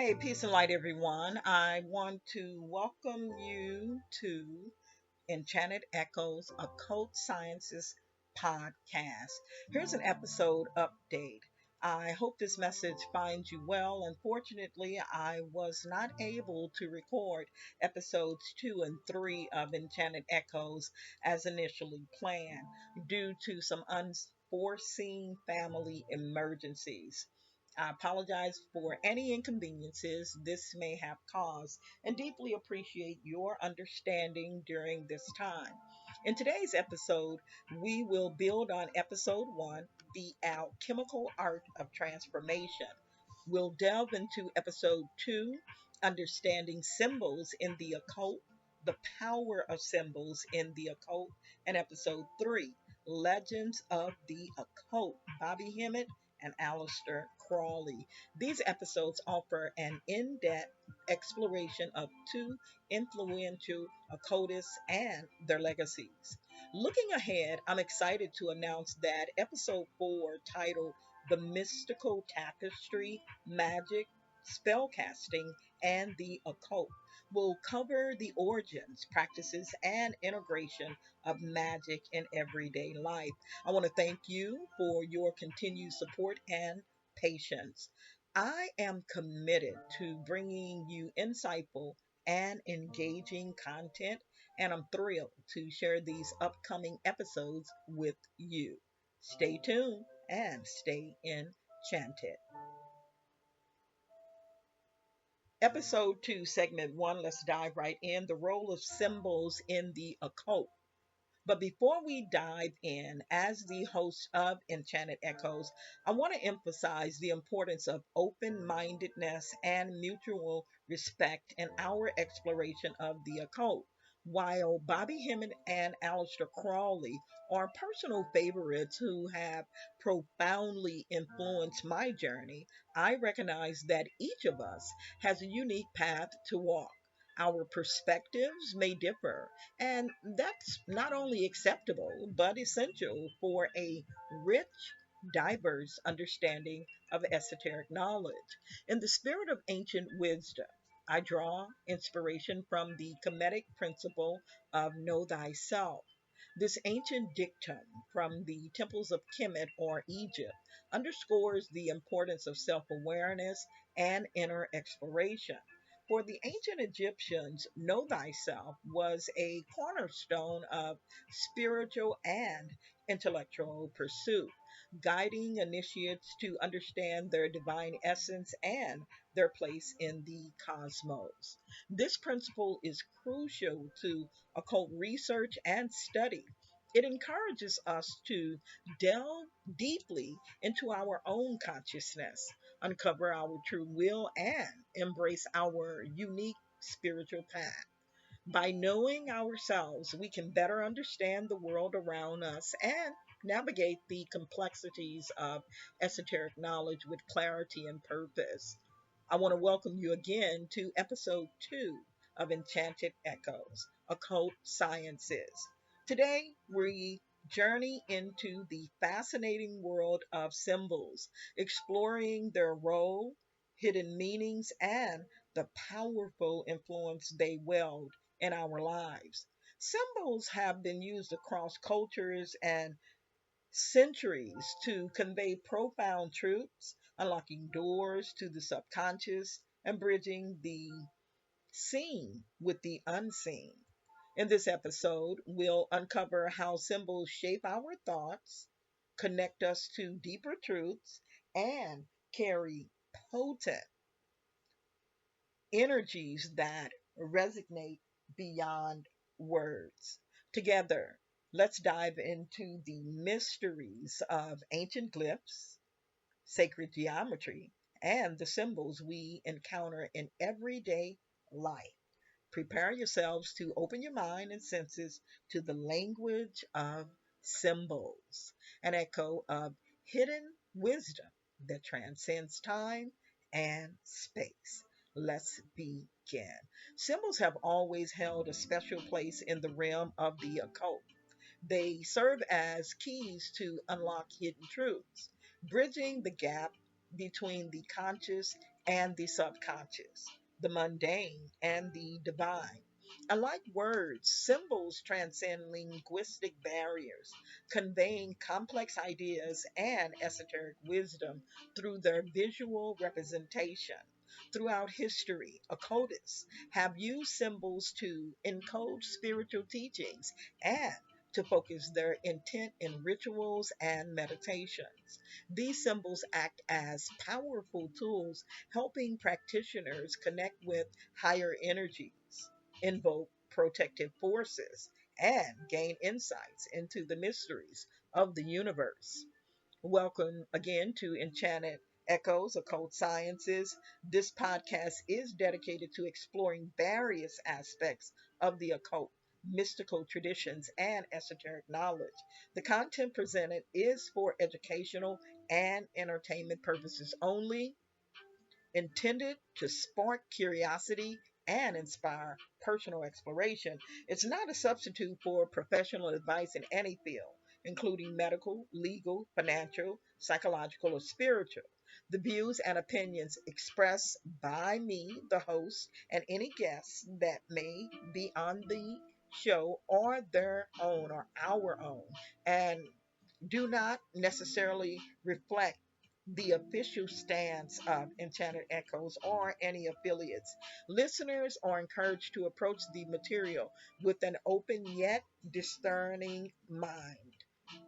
Hey, peace and light, everyone. I want to welcome you to Enchanted Echoes Occult Sciences podcast. Here's an episode update. I hope this message finds you well. Unfortunately, I was not able to record episodes 2 and 3 of Enchanted Echoes as initially planned due to some unforeseen family emergencies. I apologize for any inconveniences this may have caused and deeply appreciate your understanding during this time. In today's episode, we will build on episode 1, the alchemical art of transformation. We'll delve into episode 2, understanding symbols in the occult, the power of symbols in the occult, and episode 3, legends of the occult, Bobby Hemmett and Aleister Crowley. These episodes offer an in depth exploration of two influential occultists and their legacies. Looking ahead, I'm excited to announce that episode 4, titled The Mystical Tapestry, Magic, Spellcasting, and the Occult, will cover the origins, practices, and integration of magic in everyday life. I want to thank you for your continued support and patience. I am committed to bringing you insightful and engaging content, and I'm thrilled to share these upcoming episodes with you. Stay tuned and stay enchanted. Episode 2, Segment 1, let's dive right in. The role of symbols in the occult. But before we dive in, as the host of Enchanted Echoes, I want to emphasize the importance of open mindedness and mutual respect in our exploration of the occult. While Bobby Hemmett and Aleister Crowley are personal favorites who have profoundly influenced my journey, I recognize that each of us has a unique path to walk. Our perspectives may differ, and that's not only acceptable, but essential for a rich, diverse understanding of esoteric knowledge. In the spirit of ancient wisdom, I draw inspiration from the Kemetic principle of know thyself. This ancient dictum from the temples of Kemet or Egypt underscores the importance of self awareness and inner exploration. For the ancient Egyptians, know thyself was a cornerstone of spiritual and intellectual pursuit, guiding initiates to understand their divine essence and their place in the cosmos. This principle is crucial to occult research and study. It encourages us to delve deeply into our own consciousness, uncover our true will, and embrace our unique spiritual path. By knowing ourselves, we can better understand the world around us and navigate the complexities of esoteric knowledge with clarity and purpose. I want to welcome you again to episode 2 of Enchanted Echoes, Occult Sciences. Today, we journey into the fascinating world of symbols, exploring their role, hidden meanings, and the powerful influence they wield in our lives. Symbols have been used across cultures and centuries to convey profound truths, unlocking doors to the subconscious and bridging the seen with the unseen. In this episode, we'll uncover how symbols shape our thoughts, connect us to deeper truths, and carry potent energies that resonate beyond words. Together, let's dive into the mysteries of ancient glyphs, sacred geometry, and the symbols we encounter in everyday life. Prepare yourselves to open your mind and senses to the language of symbols, an echo of hidden wisdom that transcends time and space. Let's begin. Symbols have always held a special place in the realm of the occult. They serve as keys to unlock hidden truths, bridging the gap between the conscious and the subconscious, the mundane and the divine. Unlike words, symbols transcend linguistic barriers, conveying complex ideas and esoteric wisdom through their visual representation. Throughout history, occultists have used symbols to encode spiritual teachings and to focus their intent in rituals and meditations. These symbols act as powerful tools, helping practitioners connect with higher energies, invoke protective forces, and gain insights into the mysteries of the universe. Welcome again to Enchanted Echoes, Occult Sciences. This podcast is dedicated to exploring various aspects of the occult, mystical traditions, and esoteric knowledge. The content presented is for educational and entertainment purposes only, intended to spark curiosity and inspire personal exploration. It's not a substitute for professional advice in any field, including medical, legal, financial, psychological, or spiritual. The views and opinions expressed by me, the host, and any guests that may be on the show are their own or our own, and do not necessarily reflect the official stance of Enchanted Echoes or any affiliates. Listeners are encouraged to approach the material with an open yet discerning mind.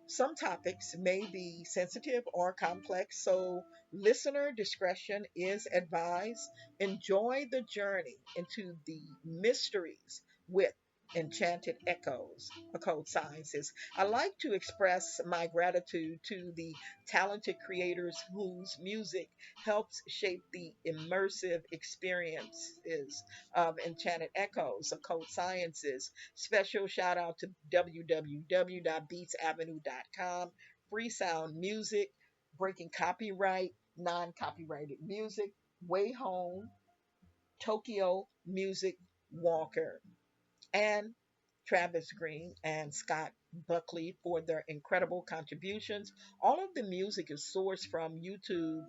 Some topics may be sensitive or complex, so listener discretion is advised. Enjoy the journey into the mysteries with Enchanted Echoes, occult sciences. I like to express my gratitude to the talented creators whose music helps shape the immersive experiences of Enchanted Echoes, occult sciences. Special shout out to www.beatsavenue.com. Free sound music, breaking copyright, non copyrighted music, Way Home, Tokyo Music Walker, and Travis Green and Scott Buckley for their incredible contributions. All of the music is sourced from YouTube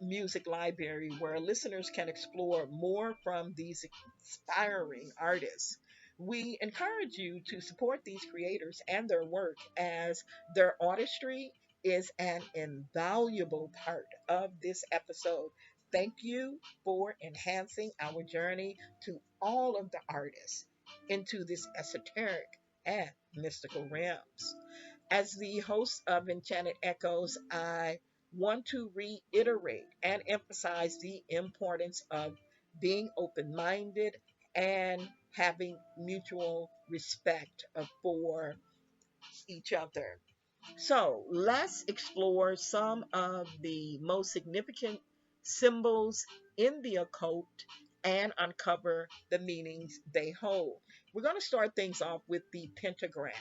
Music Library, where listeners can explore more from these inspiring artists. We encourage you to support these creators and their work, as their artistry is an invaluable part of this episode. Thank you for enhancing our journey to all of the artists into this esoteric and mystical realms. As the host of Enchanted Echoes, I want to reiterate and emphasize the importance of being open minded and having mutual respect for each other. So let's explore some of the most significant symbols in the occult and uncover the meanings they hold. We're going to start things off with the pentagram.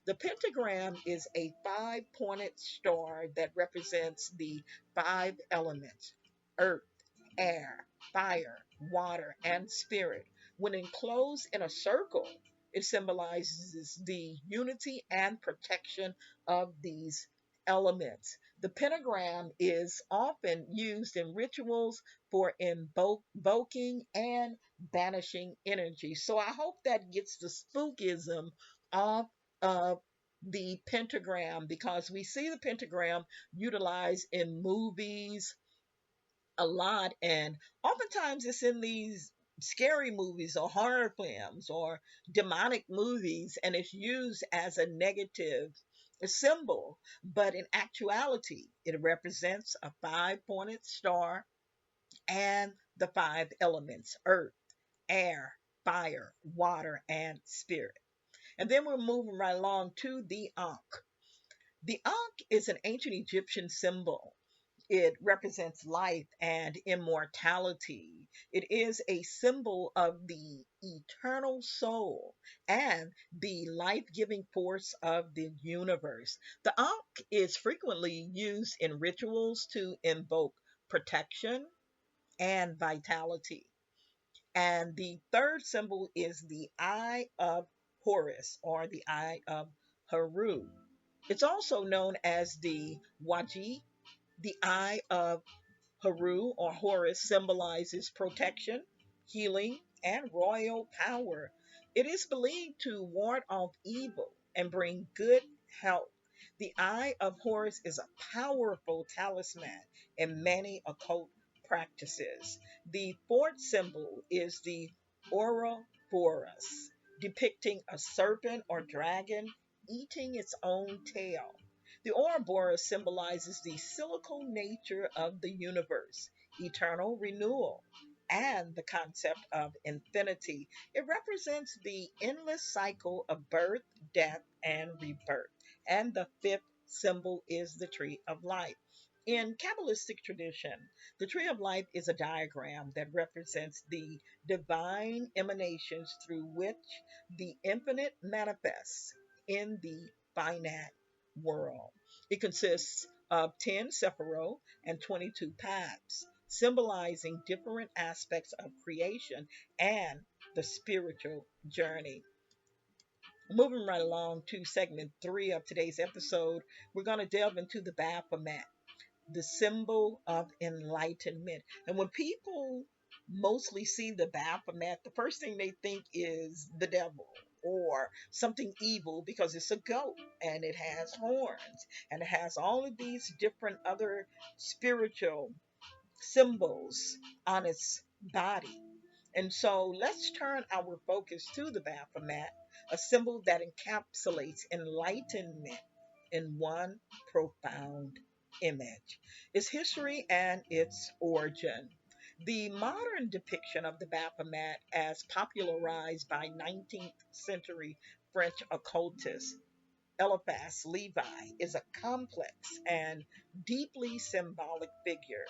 The pentagram is a five-pointed star that represents the five elements: earth, air, fire, water, and spirit. When enclosed in a circle, it symbolizes the unity and protection of these elements. The pentagram is often used in rituals for invoking and banishing energy. So I hope that gets the spookism off of the pentagram, because we see the pentagram utilized in movies a lot, and oftentimes it's in these scary movies or horror films or demonic movies, and it's used as a negative symbol, but in actuality it represents a five-pointed star and the five elements: earth, air, fire, water, and spirit. And then we're moving right along to the Ankh. The Ankh is an ancient Egyptian symbol. It represents life and immortality. It is a symbol of the eternal soul and the life giving force of the universe. The Ankh is frequently used in rituals to invoke protection and vitality. And the third symbol is the Eye of Horus, or the Eye of Haru. It's also known as the Waji, the Eye of Haru or Horus symbolizes protection, healing, and royal power. It is believed to ward off evil and bring good health. The Eye of Horus is a powerful talisman in many occult practices. The fourth symbol is the Ouroboros, depicting a serpent or dragon eating its own tail. The Ouroboros symbolizes the cyclical nature of the universe, eternal renewal, and the concept of infinity. It represents the endless cycle of birth, death, and rebirth. And the fifth symbol is the tree of life. In Kabbalistic tradition, the tree of life is a diagram that represents the divine emanations through which the infinite manifests in the finite world. It consists of 10 sephirot and 22 paths, symbolizing different aspects of creation and the spiritual journey. Moving right along to segment 3 of today's episode, we're going to delve into the Baphomet, the symbol of enlightenment. And when people mostly see the Baphomet, the first thing they think is the devil or something evil because it's a goat and it has horns and it has all of these different other spiritual symbols on its body. And so let's turn our focus to the Baphomet, a symbol that encapsulates enlightenment in one profound image. Its history and its origin. The modern depiction of the Baphomet, as popularized by 19th century French occultist Eliphas Levi, is a complex and deeply symbolic figure.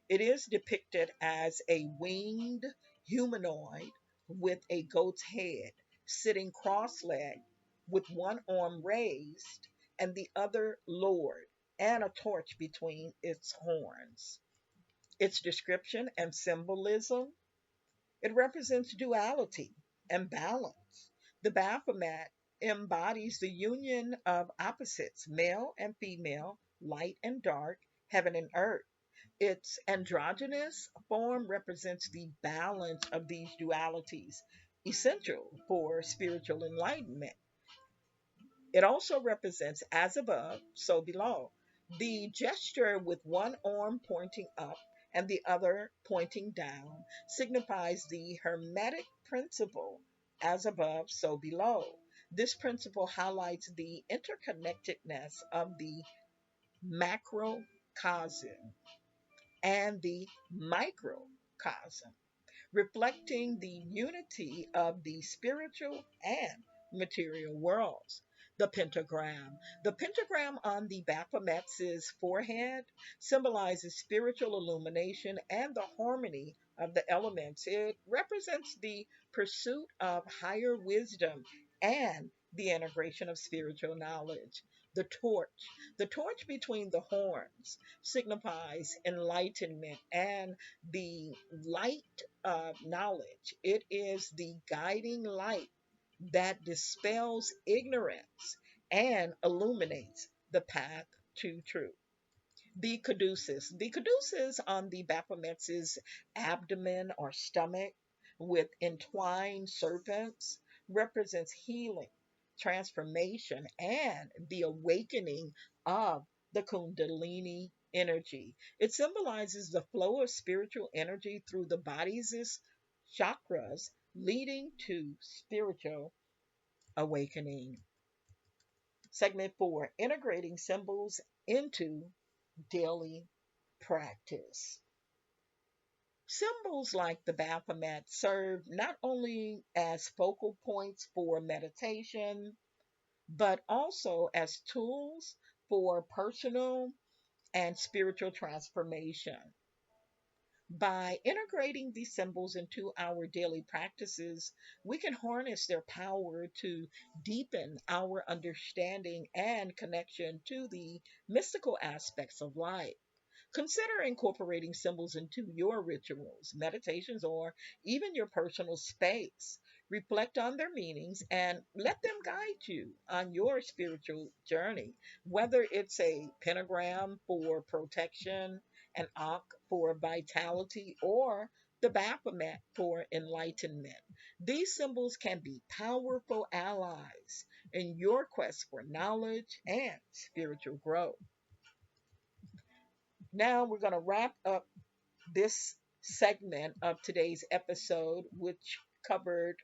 It is depicted as a winged humanoid with a goat's head, sitting cross legged with one arm raised and the other lowered, and a torch between its horns. Its description and symbolism: it represents duality and balance. The Baphomet embodies the union of opposites, male and female, light and dark, heaven and earth. Its androgynous form represents the balance of these dualities, essential for spiritual enlightenment. It also represents as above, so below. The gesture with one arm pointing up and the other pointing down signifies the Hermetic principle, as above, so below. This principle highlights the interconnectedness of the macrocosm and the microcosm, reflecting the unity of the spiritual and material worlds. The pentagram. The pentagram on the Baphomet's forehead symbolizes spiritual illumination and the harmony of the elements. It represents the pursuit of higher wisdom and the integration of spiritual knowledge. The torch. The torch between the horns signifies enlightenment and the light of knowledge. It is the guiding light that dispels ignorance and illuminates the path to truth. The caduceus. The caduceus on the Baphomet's abdomen or stomach with entwined serpents represents healing, transformation, and the awakening of the Kundalini energy. It symbolizes the flow of spiritual energy through the body's chakras, leading to spiritual awakening. Segment 4: integrating symbols into daily practice. Symbols like the Baphomet serve not only as focal points for meditation, but also as tools for personal and spiritual transformation. By integrating these symbols into our daily practices, we can harness their power to deepen our understanding and connection to the mystical aspects of life. Consider incorporating symbols into your rituals, meditations, or even your personal space. Reflect on their meanings and let them guide you on your spiritual journey. Whether it's a pentagram for protection, an Ankh for vitality, or the Baphomet for enlightenment. These symbols can be powerful allies in your quest for knowledge and spiritual growth. Now we're going to wrap up this segment of today's episode, which covered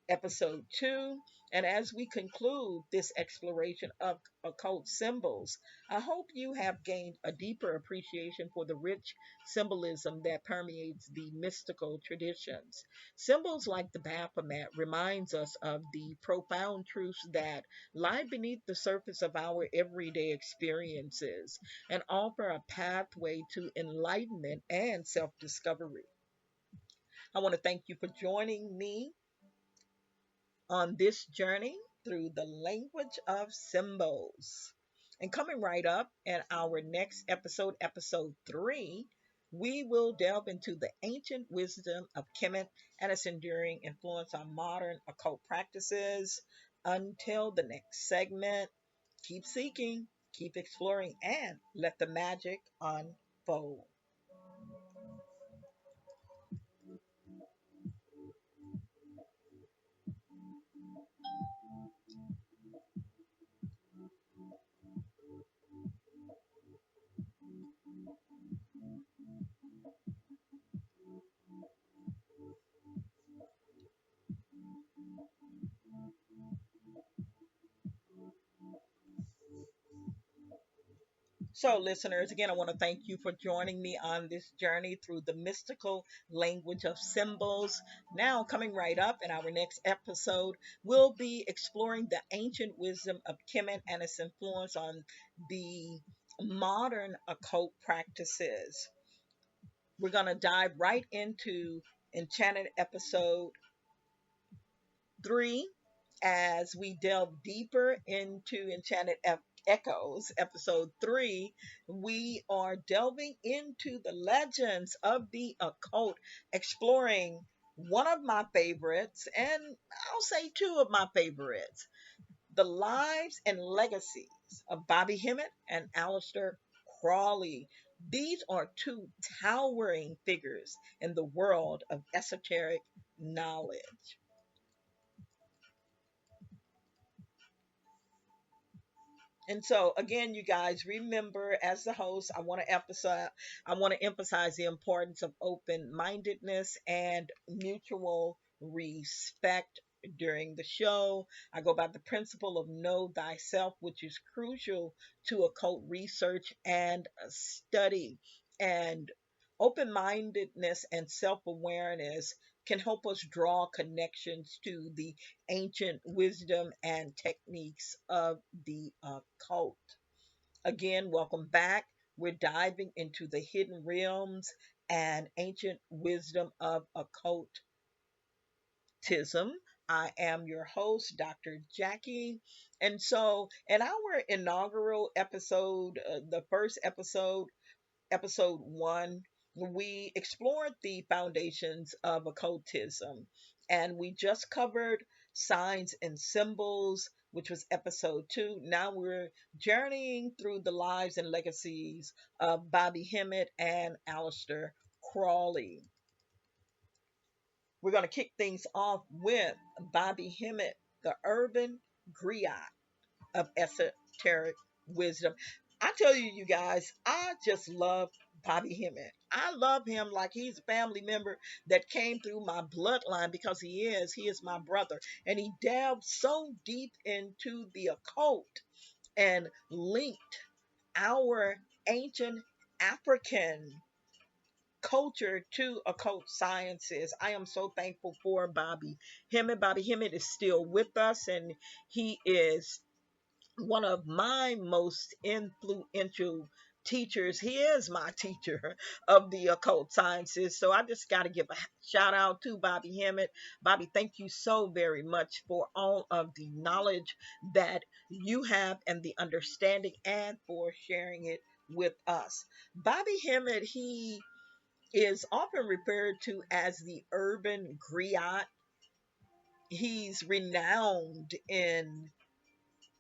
episode 2. And as we conclude this exploration of occult symbols, I hope you have gained a deeper appreciation for the rich symbolism that permeates the mystical traditions. Symbols like the Baphomet reminds us of the profound truths that lie beneath the surface of our everyday experiences and offer a pathway to enlightenment and self-discovery. I want to thank you for joining me on this journey through the language of symbols. And coming right up in our next episode, episode 3, we will delve into the ancient wisdom of Kemet and its enduring influence on modern occult practices. Until the next segment, keep seeking, keep exploring, and let the magic unfold. So, listeners, again, I want to thank you for joining me on this journey through the mystical language of symbols. Now, coming right up in our next episode, we'll be exploring the ancient wisdom of Kemet and its influence on the modern occult practices. We're going to dive right into Enchanted episode 3 as we delve deeper into Echoes, episode 3. We are delving into the legends of the occult, exploring one of my favorites, and I'll say two of my favorites, the lives and legacies of Bobby Hemmett and Aleister Crowley. These are two towering figures in the world of esoteric knowledge. And so again, you guys remember, as the host, I want to emphasize the importance of open-mindedness and mutual respect during the show. I go by the principle of know thyself, which is crucial to occult research and study. And open-mindedness and self-awareness can help us draw connections to the ancient wisdom and techniques of the occult. Again, welcome back. We're diving into the hidden realms and ancient wisdom of occultism. I am your host, Dr. Jackie. And so, in our inaugural episode, the first episode, episode 1, we explored the foundations of occultism, and we just covered signs and symbols, which was episode 2. Now we're journeying through the lives and legacies of Bobby Hemmett and Aleister Crowley. We're going to kick things off with Bobby Hemmett, the urban griot of esoteric wisdom. I tell you, you guys, I just love Bobby Hemmett. I love him like he's a family member that came through my bloodline, because he is my brother. And he delved so deep into the occult and linked our ancient African culture to occult sciences. I am so thankful for Bobby Hemmett. Bobby Hemmett is still with us, and he is one of my most influential teachers. He is my teacher of the occult sciences. So I just got to give a shout out to Bobby Hemmett. Bobby, thank you so very much for all of the knowledge that you have and the understanding, and for sharing it with us. Bobby Hemmett, he is often referred to as the urban griot. He's renowned in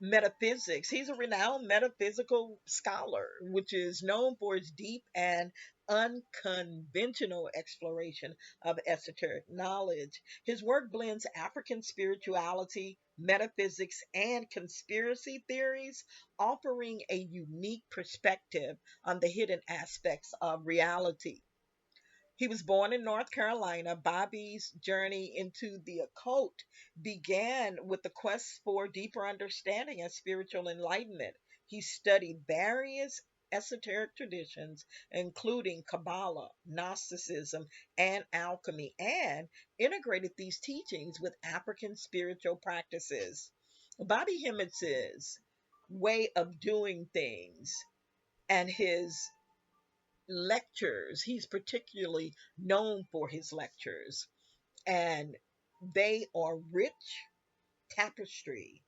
metaphysics. He's a renowned metaphysical scholar, which is known for his deep and unconventional exploration of esoteric knowledge. His work blends African spirituality, metaphysics, and conspiracy theories, offering a unique perspective on the hidden aspects of reality. He was born in North Carolina. Bobby's journey into the occult began with the quest for deeper understanding and spiritual enlightenment. He studied various esoteric traditions, including Kabbalah, Gnosticism, and alchemy, and integrated these teachings with African spiritual practices. Bobby Hemmitz's way of doing things and his lectures. He's particularly known for his lectures, and they are rich tapestry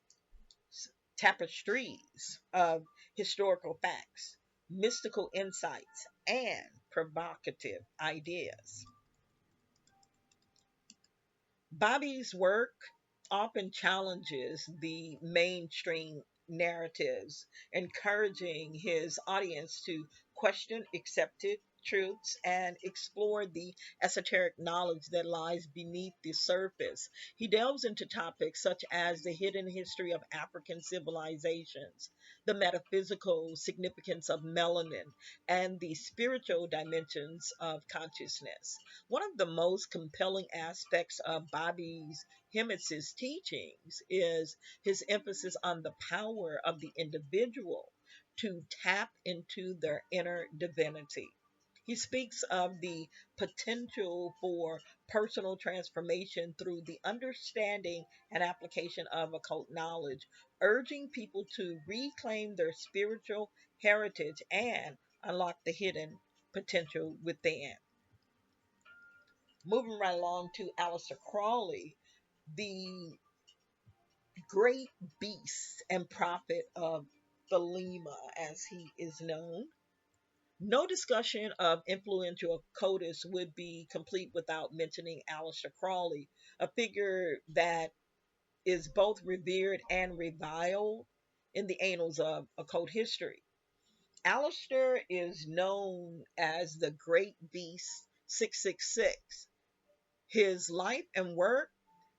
tapestries of historical facts, mystical insights, and provocative ideas. Bobby's work often challenges the mainstream narratives, encouraging his audience to question accepted truths and explore the esoteric knowledge that lies beneath the surface. He delves into topics such as the hidden history of African civilizations, the metaphysical significance of melanin, and the spiritual dimensions of consciousness. One of the most compelling aspects of Bobby's Hemmitz's teachings is his emphasis on the power of the individual to tap into their inner divinity. He speaks of the potential for personal transformation through the understanding and application of occult knowledge, urging people to reclaim their spiritual heritage and unlock the hidden potential within. Moving right along to Aleister Crowley, the great beast and prophet of Thelema, as he is known. No discussion of influential occultists would be complete without mentioning Aleister Crowley, a figure that is both revered and reviled in the annals of occult history. Aleister is known as the Great Beast 666. His life and work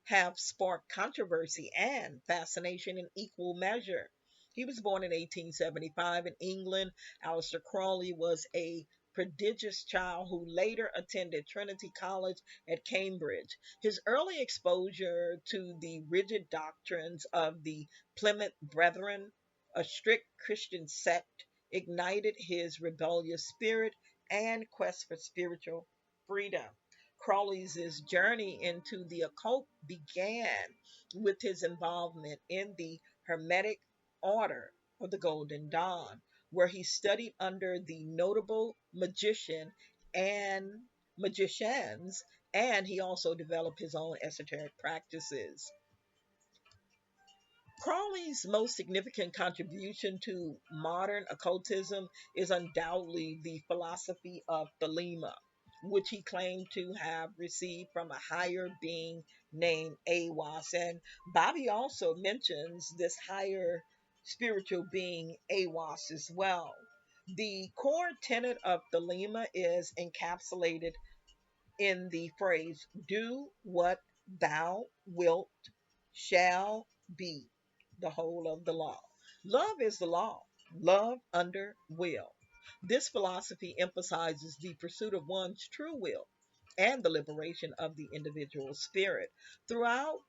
have sparked controversy and fascination in equal measure. He was born in 1875 in England. Aleister Crowley was a prodigious child who later attended Trinity College at Cambridge. His early exposure to the rigid doctrines of the Plymouth Brethren, a strict Christian sect, ignited his rebellious spirit and quest for spiritual freedom. Crowley's journey into the occult began with his involvement in the Hermetic Order of the Golden Dawn, where he studied under the notable and magicians, and he also developed his own esoteric practices. Crowley's most significant contribution to modern occultism is undoubtedly the philosophy of Thelema, which he claimed to have received from a higher being named Awas. And Bobby also mentions this higher spiritual being Awas as well. The core tenet of Thelema is encapsulated in the phrase, do what thou wilt shall be, the whole of the law. Love is the law, love under will. This philosophy emphasizes the pursuit of one's true will and the liberation of the individual spirit. Throughout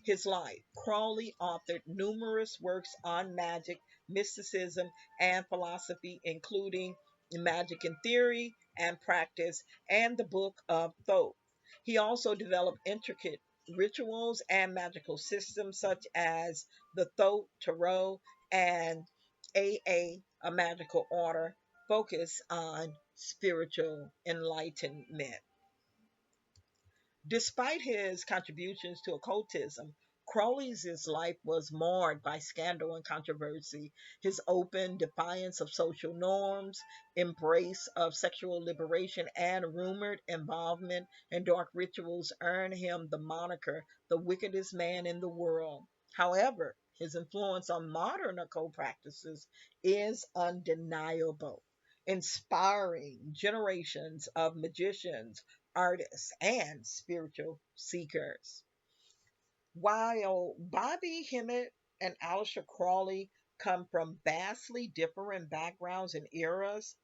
his life, Crowley authored numerous works on magic, mysticism, and philosophy, including Magic in Theory and Practice and the Book of Thoth. He also developed intricate rituals and magical systems such as the Thoth Tarot and a magical order focused on spiritual enlightenment. Despite his contributions to occultism, Crowley's life was marred by scandal and controversy. His open defiance of social norms, embrace of sexual liberation, and rumored involvement in dark rituals earned him the moniker the wickedest man in the world. However, His influence on modern occult practices is undeniable, inspiring generations of magicians, artists, and spiritual seekers. While Bobby Hemmett and Aleister Crowley come from vastly different backgrounds and eras,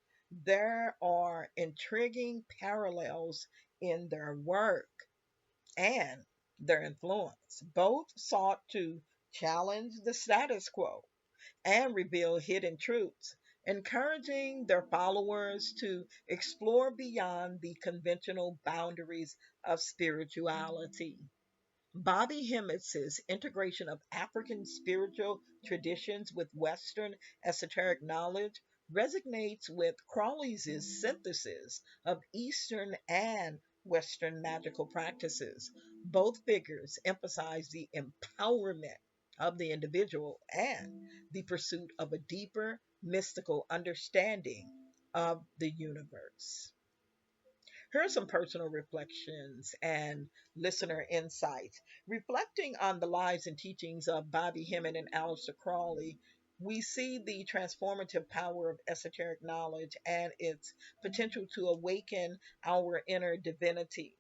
there are intriguing parallels in their work and their influence. Both sought to challenge the status quo and reveal hidden truths, encouraging their followers to explore beyond the conventional boundaries of spirituality. Bobby Hemmett's integration of African spiritual traditions with Western esoteric knowledge resonates with Crowley's synthesis of Eastern and Western magical practices. Both figures emphasize the empowerment of the individual and the pursuit of a deeper mystical understanding of the universe. Here are some personal reflections and listener insights. Reflecting on the lives and teachings of Bobby Hemmett and Aleister Crowley, we see the transformative power of esoteric knowledge and its potential to awaken our inner divinity.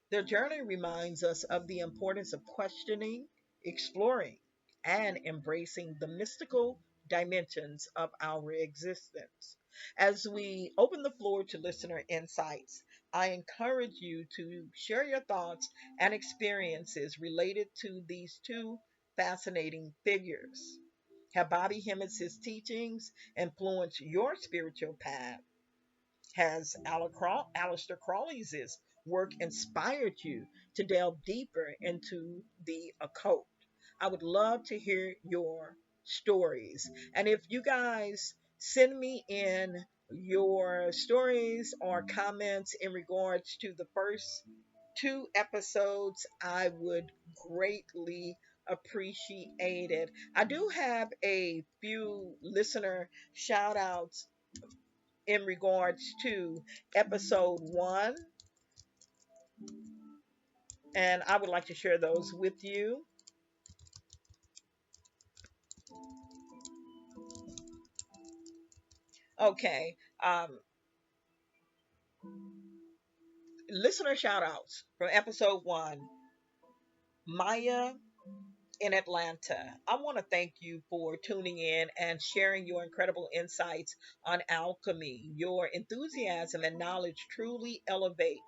Their journey reminds us of the importance of questioning, exploring, and embracing the mystical dimensions of our existence. As we open the floor to listener insights, I encourage you to share your thoughts and experiences related to these two fascinating figures. Have Bobby Hemmett's teachings influenced your spiritual path? Has Aleister Crowley's work inspired you to delve deeper into the occult? I would love to hear your stories. And if you guys send me in your stories or comments in regards to the first two episodes, I would greatly appreciate it. I do have a few listener shout outs in regards to episode one, and I would like to share those with you. Okay, listener shout outs from episode one. Maya in Atlanta. I want to thank you for tuning in and sharing your incredible insights on alchemy. Your enthusiasm and knowledge truly elevate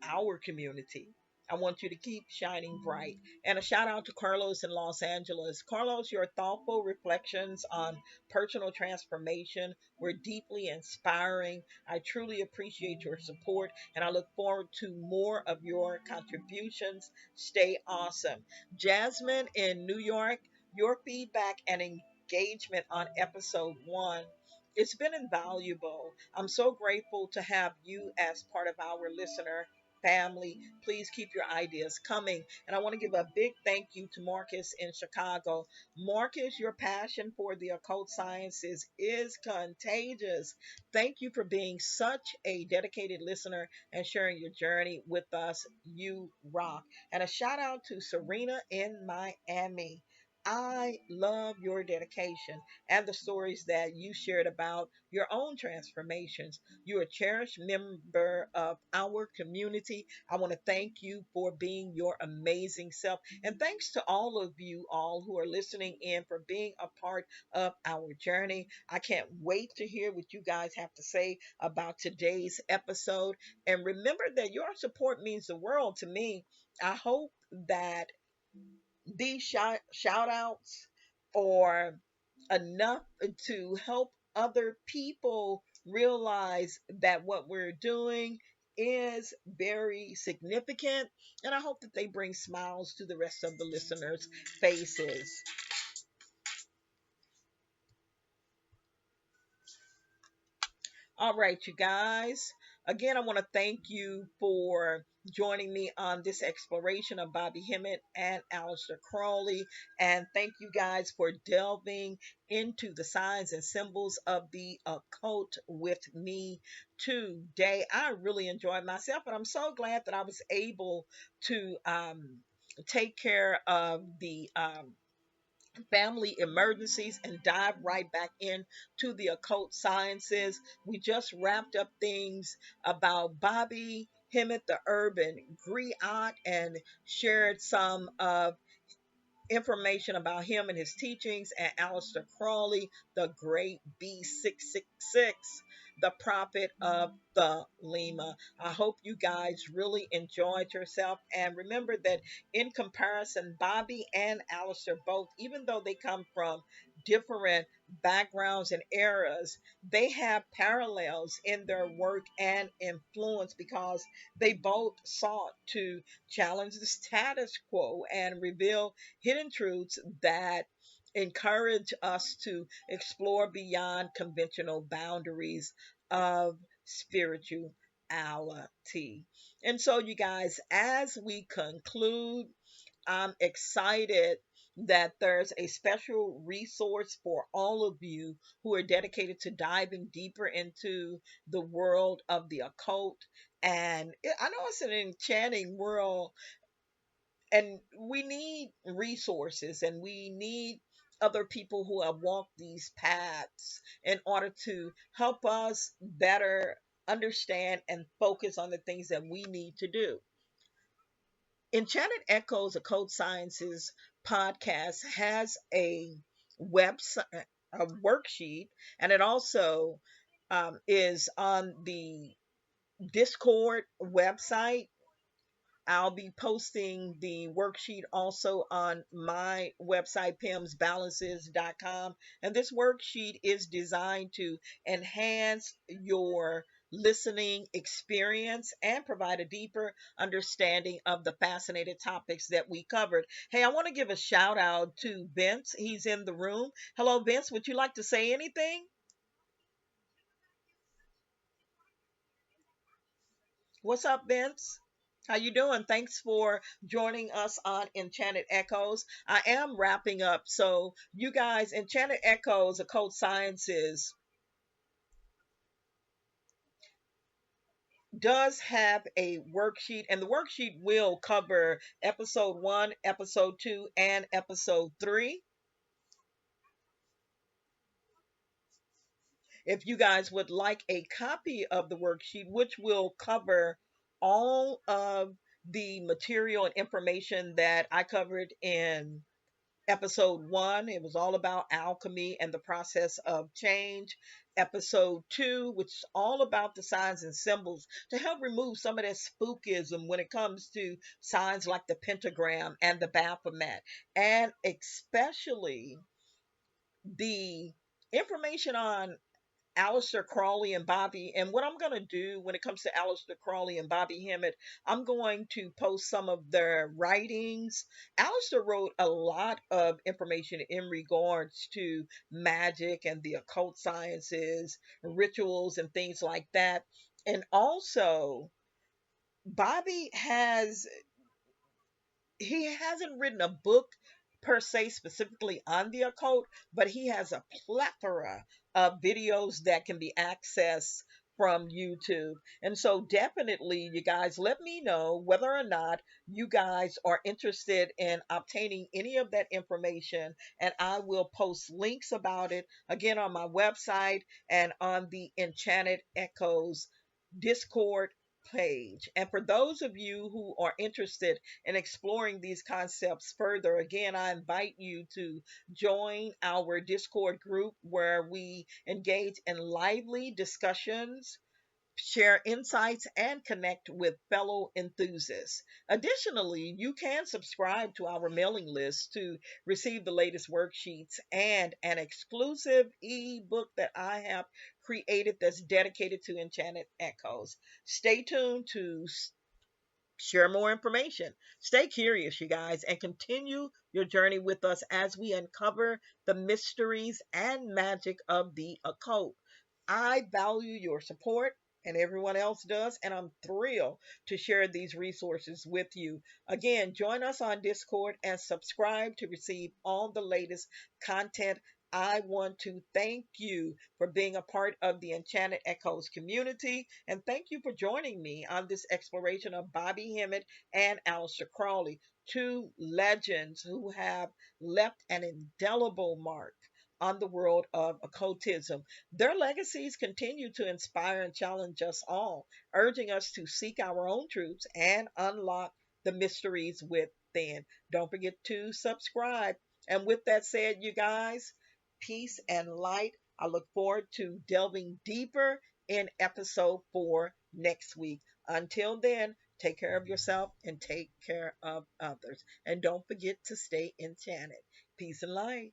our community. I want you to keep shining bright. And a shout out to Carlos in Los Angeles. Carlos, your thoughtful reflections on personal transformation were deeply inspiring. I truly appreciate your support and I look forward to more of your contributions. Stay awesome. Jasmine in New York, your feedback and engagement on episode one. It's been invaluable. I'm so grateful to have you as part of our listener family. Please keep your ideas coming. And I want to give a big thank you to Marcus in Chicago. Marcus, your passion for the occult sciences is contagious. Thank you for being such a dedicated listener and sharing your journey with us. You rock. And a shout out to Serena in Miami. I love your dedication and the stories that you shared about your own transformations. You're a cherished member of our community. I want to thank you for being your amazing self. And thanks to all of you all who are listening in for being a part of our journey. I can't wait to hear what you guys have to say about today's episode. And remember that your support means the world to me. I hope that these shout outs are enough to help other people realize that what we're doing is very significant. And I hope that they bring smiles to the rest of the listeners' faces. All right, you guys. Again, I want to thank you for joining me on this exploration of Bobby Hemmett and Aleister Crowley. And thank you guys for delving into the signs and symbols of the occult with me today. I really enjoyed myself, and I'm so glad that I was able to take care of the family emergencies, and dive right back into the occult sciences. We just wrapped up things about Bobby Hemmett, the urban griot, and shared some of information about him and his teachings, and Aleister Crowley, the great B666, the prophet of the Lima. I hope you guys really enjoyed yourself. And remember that in comparison, Bobby and Aleister both, even though they come from different backgrounds and eras, they have parallels in their work and influence because they both sought to challenge the status quo and reveal hidden truths that encourage us to explore beyond conventional boundaries of spirituality. And so, you guys, as we conclude, I'm excited that there's a special resource for all of you who are dedicated to diving deeper into the world of the occult. And I know it's an enchanting world, and we need resources, and we need other people who have walked these paths in order to help us better understand and focus on the things that we need to do. Enchanted Echoes, a Code Sciences podcast, has a website, a worksheet, and it also is on the Discord website. I'll be posting the worksheet also on my website, pimsbalances.com. And this worksheet is designed to enhance your listening experience and provide a deeper understanding of the fascinating topics that we covered. Hey, I want to give a shout out to Vince. He's in the room. Hello, Vince. Would you like to say anything? What's up, Vince? How you doing? Thanks for joining us on Enchanted Echoes. I am wrapping up. So you guys, Enchanted Echoes, Occult Sciences, does have a worksheet, and the worksheet will cover episode 1, episode 2, and episode 3. If you guys would like a copy of the worksheet, which will cover all of the material and information that I covered in episode 1, it was all about alchemy and the process of change. Episode 2, which is all about the signs and symbols to help remove some of that spookism when it comes to signs like the pentagram and the Baphomet, and especially the information on Aleister Crowley and Bobby. And what I'm going to do when it comes to Aleister Crowley and Bobby Hemmett, I'm going to post some of their writings. Aleister wrote a lot of information in regards to magic and the occult sciences, rituals, and things like that. And also, Bobby has he hasn't written a book per se specifically on the occult, but he has a plethora of videos that can be accessed from YouTube. And so, definitely, you guys, let me know whether or not you guys are interested in obtaining any of that information, and I will post links about it again on my website and on the Enchanted Echoes Discord page. And for those of you who are interested in exploring these concepts further, again, I invite you to join our Discord group where we engage in lively discussions, share insights, and connect with fellow enthusiasts. Additionally, you can subscribe to our mailing list to receive the latest worksheets and an exclusive ebook that I have created that's dedicated to Enchanted Echoes. Stay tuned to share more information. Stay curious, you guys, and continue your journey with us as we uncover the mysteries and magic of the occult. I value your support, and everyone else does, and I'm thrilled to share these resources with you. Again, join us on Discord and subscribe to receive all the latest content I want to thank you for being a part of the Enchanted Echoes community, and thank you for joining me on this exploration of Bobby Hemmett and Aleister Crowley, two legends who have left an indelible mark on the world of occultism. Their legacies continue to inspire and challenge us all, urging us to seek our own truths and unlock the mysteries within. Don't forget to subscribe. And with that said, you guys, peace and light. I look forward to delving deeper in episode 4 next week. Until then, take care of yourself and take care of others. And don't forget to stay enchanted. Peace and light.